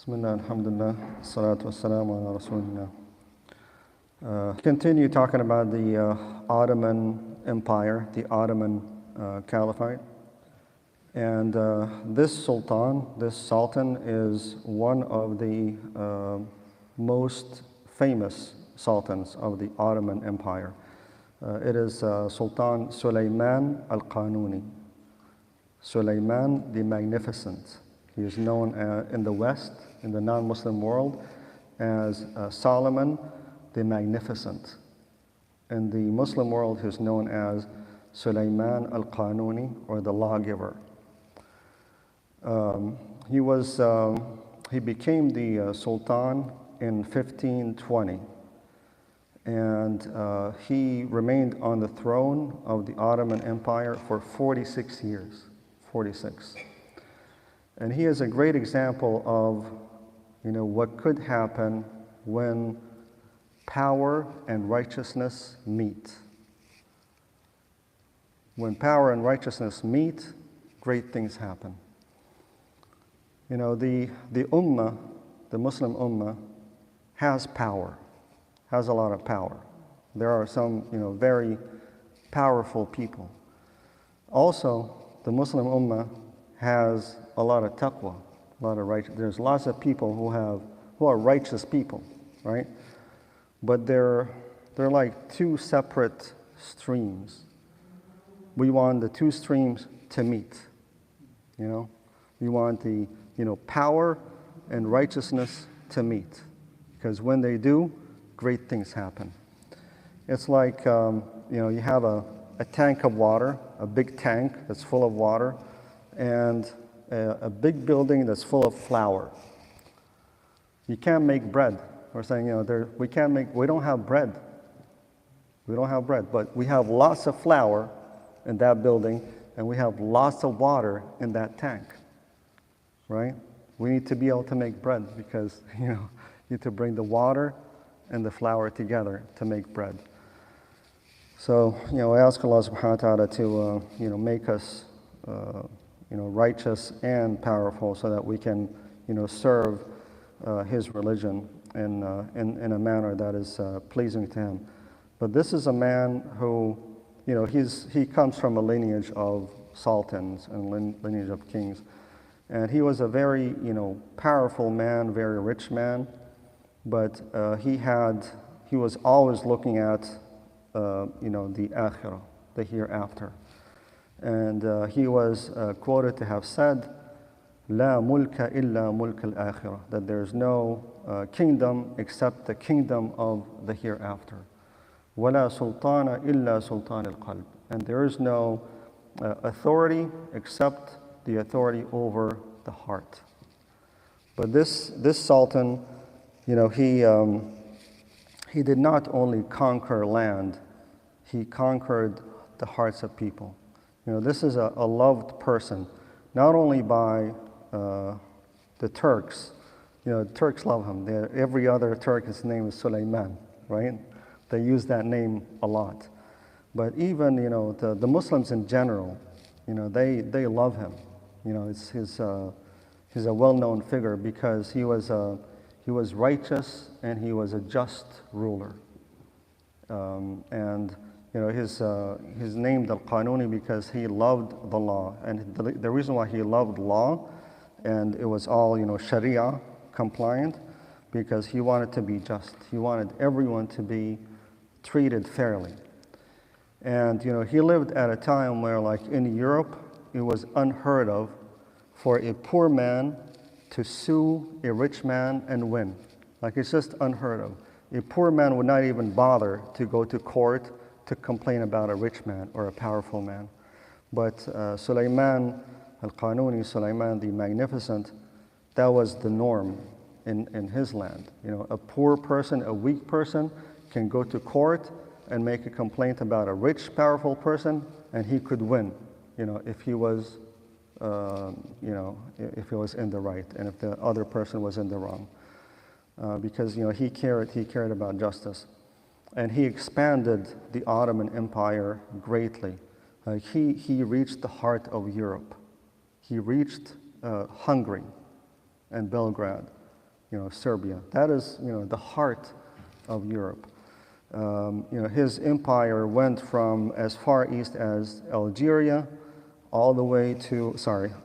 Bismillah, alhamdulillah, salatu wassalamu ala rasulillah. Continue talking about the Ottoman Empire, the Ottoman Caliphate. And this Sultan is one of the most famous sultans of the Ottoman Empire. It is Sultan Suleiman al-Qanuni. Suleiman the Magnificent. He is known in the West, in the non-Muslim world, as Solomon the Magnificent. In the Muslim world, he is known as Suleiman al-Qanuni, or the lawgiver. He became the Sultan in 1520, and he remained on the throne of the Ottoman Empire for 46 years. 46. And he is a great example of, what could happen when power and righteousness meet. When power and righteousness meet, great things happen. The Ummah, the Muslim Ummah, has power, has a lot of power. There are some, very powerful people. Also, the Muslim Ummah has a lot of taqwa, a lot of righteous. There's lots of people who are righteous people, right? But they're like two separate streams. We want the two streams to meet. We want the power and righteousness to meet, because when they do, great things happen. It's like you have a tank of water, a big tank that's full of water, and a big building that's full of flour. You can't make bread. We're saying, we don't have bread. We don't have bread, but we have lots of flour in that building, and we have lots of water in that tank, right? We need to be able to make bread because, you need to bring the water and the flour together to make bread. So, I ask Allah subhanahu wa ta'ala to, make us, righteous and powerful so that we can, serve His religion in a manner that is pleasing to Him. But this is a man who, he comes from a lineage of sultans and lineage of kings. And he was a very, powerful man, very rich man, but he was always looking at, the akhirah, the hereafter. And he was quoted to have said, "La mulka illa mulk al-akhirah," that there's no kingdom except the kingdom of the hereafter. "Wala sultana illa sultan al-qalb," and there is no authority except the authority over the heart. But this sultan, he did not only conquer land, he conquered the hearts of people. This is a loved person, not only by the Turks. Turks love him. Every other Turk, his name is Suleiman, right? They use that name a lot. But even, the Muslims in general, they love him. He's a well-known figure because he was righteous and he was a just ruler. And he's named Al-Qanuni because he loved the law. And the reason why he loved law, and it was all, Sharia compliant, because he wanted to be just. He wanted everyone to be treated fairly. And, he lived at a time where, like in Europe, it was unheard of for a poor man to sue a rich man and win. Like, it's just unheard of. A poor man would not even bother to go to court to complain about a rich man or a powerful man. But Suleiman al-Qanuni, Suleiman the Magnificent, that was the norm in his land. A poor person, a weak person can go to court and make a complaint about a rich, powerful person, and he could win, if he was, if he was in the right and if the other person was in the wrong. Because, he cared about justice. And he expanded the Ottoman Empire greatly. He reached the heart of Europe. He reached Hungary and Belgrade. Serbia. That is, the heart of Europe. His empire went from as far east as Algeria, all the way to,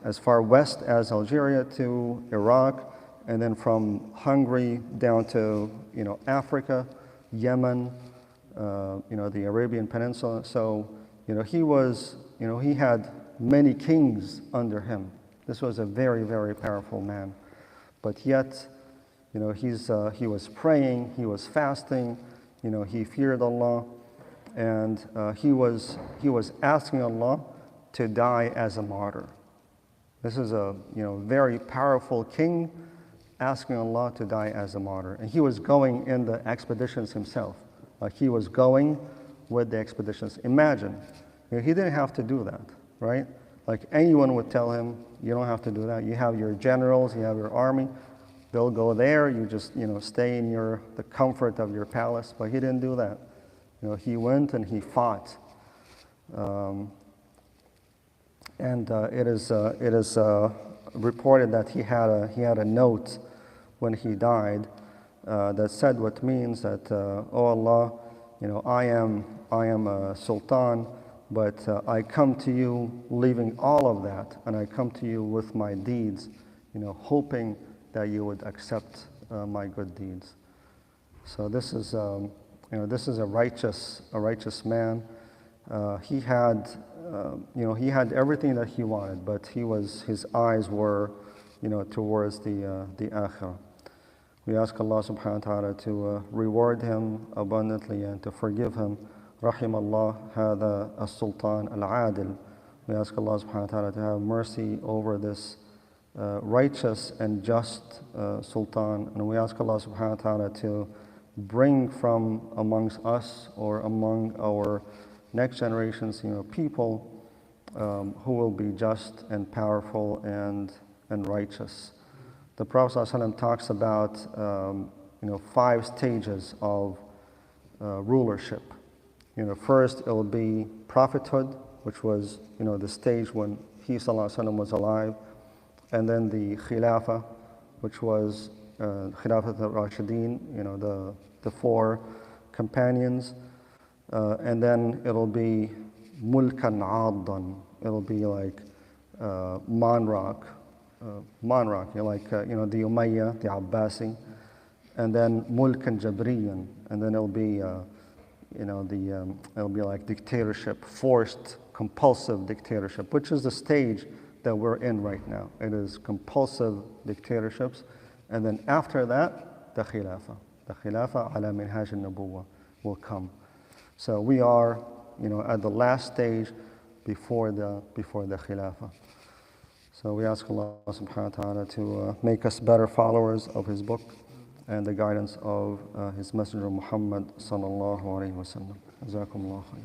as far west as Algeria to Iraq, and then from Hungary down to, Africa, Yemen, the Arabian Peninsula. So, he had many kings under him. This was a very, very powerful man. But yet, he was praying, he was fasting, he feared Allah, and he was asking Allah to die as a martyr. This is a very powerful king asking Allah to die as a martyr. And he was going in the expeditions himself. He was going with the expeditions. Imagine, he didn't have to do that, right? Like anyone would tell him, you don't have to do that. You have your generals, you have your army. They'll go there, you just, stay in the comfort of your palace. But he didn't do that. He went and he fought. It is reported that he had a note when he died that said what means that, oh Allah, I am a sultan, but I come to you leaving all of that, and I come to you with my deeds, hoping that you would accept my good deeds. So this is a righteous man. He had everything that he wanted, but his eyes were, towards the akhirah. We ask Allah subhanahu wa ta'ala to reward him abundantly and to forgive him. Rahim Allah hada as-Sultan al-Adil. We ask Allah subhanahu wa ta'ala to have mercy over this righteous and just Sultan. And we ask Allah subhanahu wa ta'ala to bring from amongst us or among our next generations, people who will be just and powerful and righteous. The Prophet ﷺ talks about 5 stages of rulership. First it will be prophethood, which was the stage when he ﷺ was alive, and then the khilafah, which was khilafat al-Rashidin, the 4 companions, and then it'll be mulkan addan. It'll be like monarch, like the Umayyah, the Abbasi, and then mulkan jabriyan, and then it'll be it'll be like dictatorship, forced, compulsive dictatorship, which is the stage that we're in right now. It is compulsive dictatorships, and then after that, the khilafah ala minhaj al-nubuwah will come. So we are, at the last stage before the khilafah. So we ask Allah subhanahu wa ta'ala to make us better followers of his book and the guidance of his messenger Muhammad sallallahu alayhi wa sallam. Jazakumullah khair.